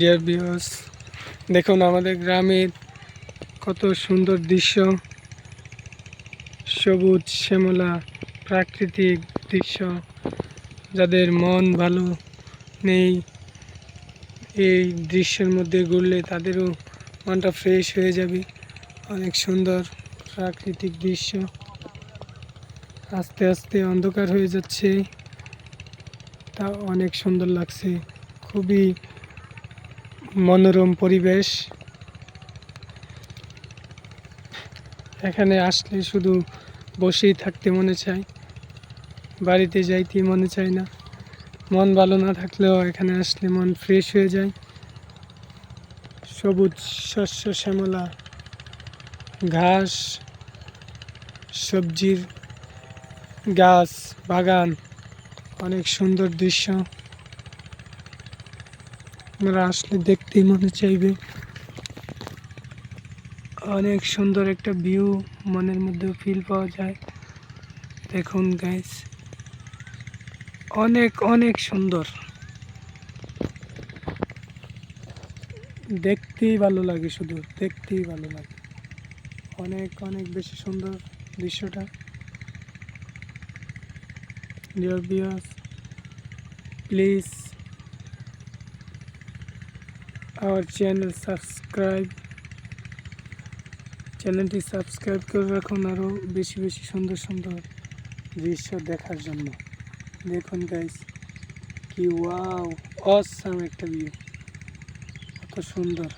Dear viewers, দেখুন আমাদের গ্রামের কত সুন্দর দৃশ্য, সবুজ শ্যামলা প্রাকৃতিক দৃশ্য। যাদের মন ভালো নেই এই দৃশ্যের মধ্যে ঘুরলে তাদেরও মনটা ফ্রেশ হয়ে যাবে। অনেক সুন্দর প্রাকৃতিক দৃশ্য। আস্তে আস্তে অন্ধকার হয়ে যাচ্ছে, তা অনেক সুন্দর লাগছে। খুবই মনোরম পরিবেশ। এখানে আসলে শুধু বসেই থাকতে মনে চায়, বাড়িতে যাইতে মনে চায় না। মন ভালো না থাকলেও এখানে আসলে মন ফ্রেশ হয়ে যায়। সবুজ শস্য শ্যামলা ঘাস, সবজির গাছ, বাগান, অনেক সুন্দর দৃশ্য। আমরা আসলে দেখতেই মনে চাইবে। অনেক সুন্দর একটা ভিউ মনের মধ্যে ফিল পাওয়া যায়। দেখুন গাইস, অনেক অনেক সুন্দর, দেখতেই ভালো লাগে, শুধু দেখতেই ভালো লাগে। অনেক অনেক বেশি সুন্দর দৃশ্যটা। ডিয়ার ভিউয়ার্স, প্লিজ আওয়ার চ্যানেলটি সাবস্ক্রাইব করে রাখুন আরও বেশি বেশি সুন্দর সুন্দর দৃশ্য দেখার জন্য। দেখুন গাইস, কি ওয়াও, অসাম একটা ভিউ, কত সুন্দর।